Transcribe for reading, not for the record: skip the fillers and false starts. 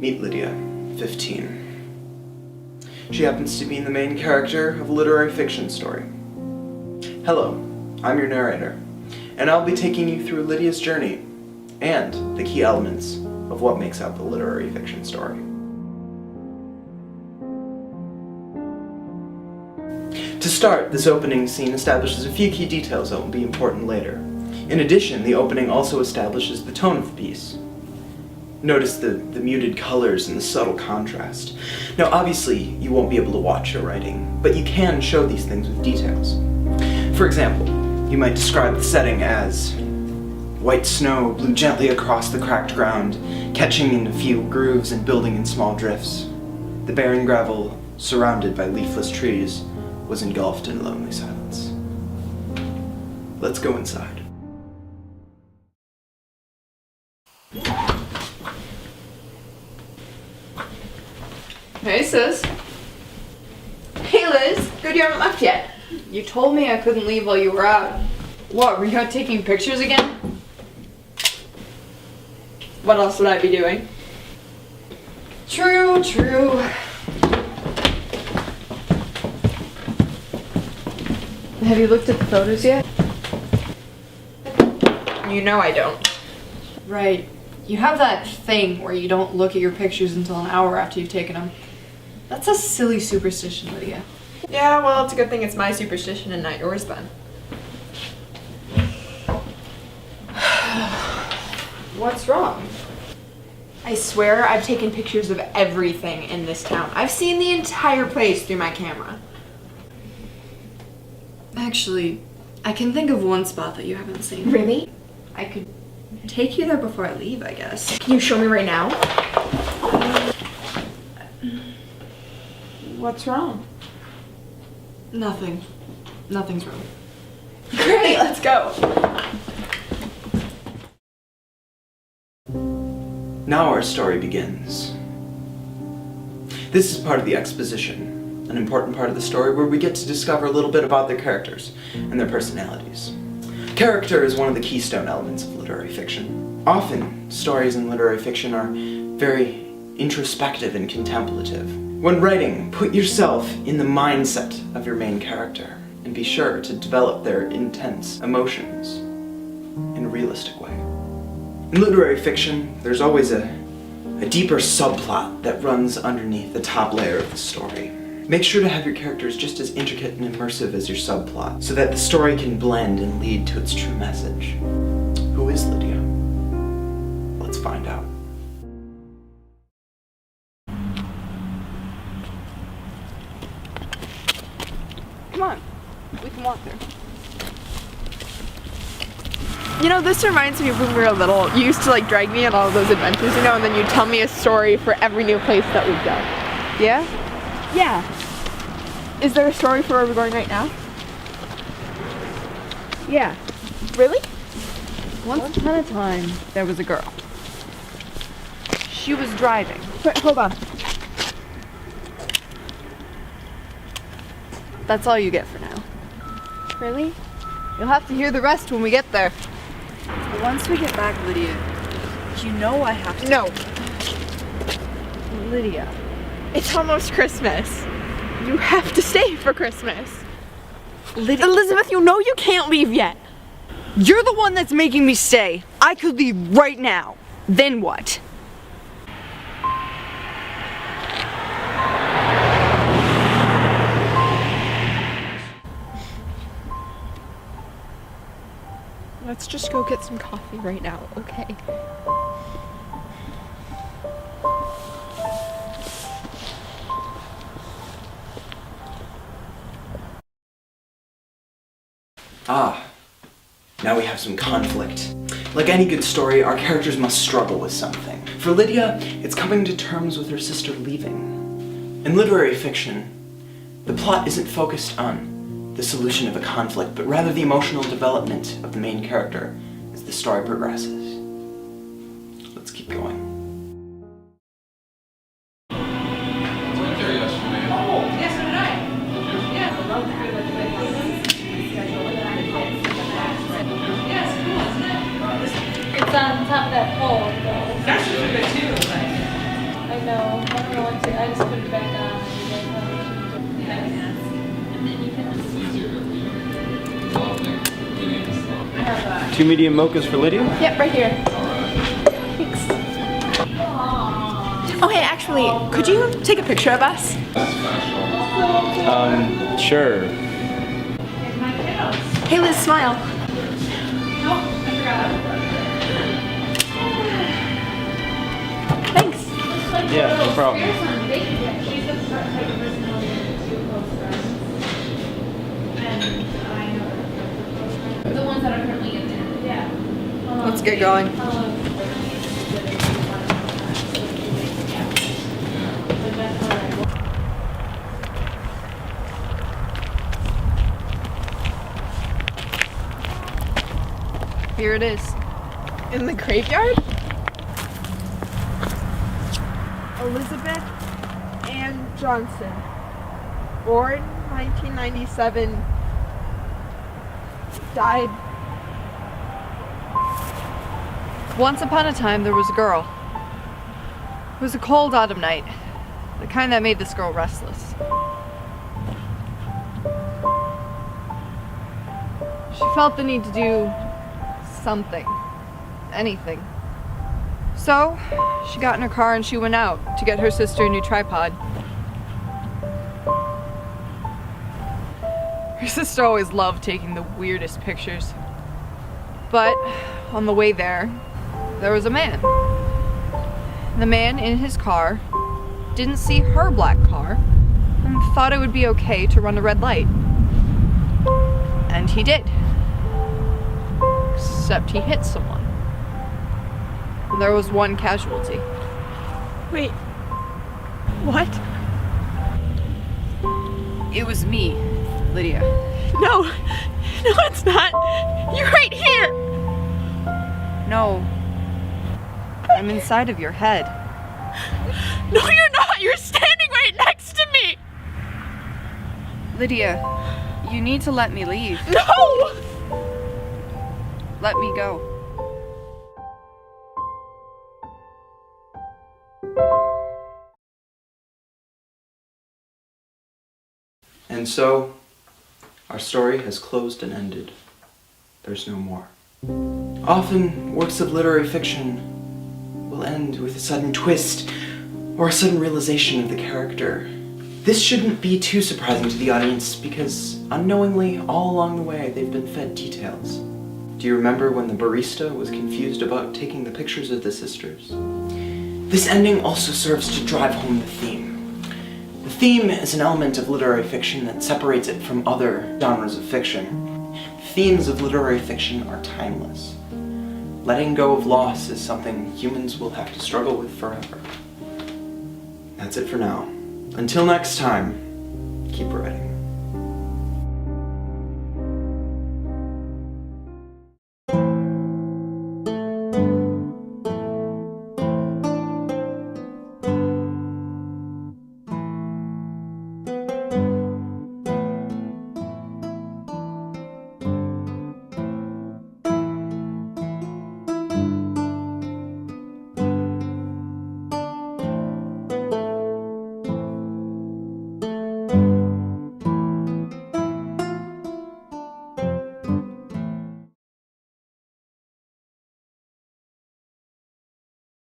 Meet Lydia, 15. She happens to be the main character of a literary fiction story. Hello, I'm your narrator, and I'll be taking you through Lydia's journey and the key elements of what makes up a literary fiction story. To start, this opening scene establishes a few key details that will be important later. In addition, the opening also establishes the tone of the piece. Notice the muted colors and the subtle contrast. Now, obviously, you won't be able to watch your writing, but you can show these things with details. For example, you might describe the setting as white snow blew gently across the cracked ground, catching in a few grooves and building in small drifts. The barren gravel, surrounded by leafless trees, was engulfed in lonely silence. Let's go inside. Hey, sis. Hey, Liz. Good you haven't left yet. You told me I couldn't leave while you were out. What, were you out taking pictures again? What else would I be doing? True. Have you looked at the photos yet? You know I don't. Right. You have that thing where you don't look at your pictures until an hour after you've taken them. That's a silly superstition, Lydia. Yeah, well, it's a good thing it's my superstition and not yours then. What's wrong? I swear I've taken pictures of everything in this town. I've seen the entire place through my camera. Actually, I can think of one spot that you haven't seen. Really? I could take you there before I leave, I guess. Can you show me right now? What's wrong? Nothing. Nothing's wrong. Great, let's go. Now our story begins. This is part of the exposition, an important part of the story where we get to discover a little bit about their characters and their personalities. Character is one of the keystone elements of literary fiction. Often, stories in literary fiction are very introspective and contemplative. When writing, put yourself in the mindset of your main character and be sure to develop their intense emotions in a realistic way. In literary fiction, there's always a deeper subplot that runs underneath the top layer of the story. Make sure to have your characters just as intricate and immersive as your subplot, so that the story can blend and lead to its true message. Who is Lydia? Let's find out. Come on. We can walk there. You know, this reminds me of when we were little. You used to drag me on all of those adventures, and then you'd tell me a story for every new place that we'd go. Yeah? Yeah. Is there a story for where we're going right now? Yeah. Really? Once upon a time, there was a girl. She was driving. Wait, hold on. That's all you get for now. Really? You'll have to hear the rest when we get there. But once we get back, Lydia, you know I have to... No. Lydia. It's almost Christmas. You have to stay for Christmas. Lydia. Elizabeth, you know you can't leave yet. You're the one that's making me stay. I could leave right now. Then what? Let's just go get some coffee right now, okay? Ah, now we have some conflict. Like any good story, our characters must struggle with something. For Lydia, it's coming to terms with her sister leaving. In literary fiction, the plot isn't focused on the solution of a conflict, but rather the emotional development of the main character as the story progresses. Let's keep going. Went there yesterday. Oh, yes, so did I. Yeah. Yes, cool, isn't it? It's on top of that pole, though. That's really good too, but I I just put it back on. Yeah. And then you can It's easier to read. Well, I think we need to stop. I have 2 medium mochas for Lydia? Yep, right here. Alright. Thanks. Oh, hey, actually, could you take a picture of us? That's special. Sure. Hey, Liz, smile. Thanks. Yeah, no problem. She's the type of personality that's too close friends. And I know her. The ones that are currently in there. Yeah. Let's get going. Here it is. In the graveyard? Elizabeth Ann Johnson. Born 1997. Died. Once upon a time, there was a girl. It was a cold autumn night, the kind that made this girl restless. She felt the need to do something, anything. So, she got in her car and she went out to get her sister a new tripod. Her sister always loved taking the weirdest pictures. But on the way there was a man. The man in his car didn't see her black car and thought it would be okay to run a red light. And he did. Except he hit someone. And there was one casualty. Wait. What? It was me, Lydia. No. No, it's not. You're right here. No. I'm inside of your head. No, you're not. You're standing right next to me. Lydia, you need to let me leave. No. Let me go. And so, our story has closed and ended. There's no more. Often, works of literary fiction will end with a sudden twist or a sudden realization of the character. This shouldn't be too surprising to the audience because unknowingly, all along the way, they've been fed details. Do you remember when the barista was confused about taking the pictures of the sisters? This ending also serves to drive home the theme. The theme is an element of literary fiction that separates it from other genres of fiction. Themes of literary fiction are timeless. Letting go of loss is something humans will have to struggle with forever. That's it for now. Until next time, keep writing.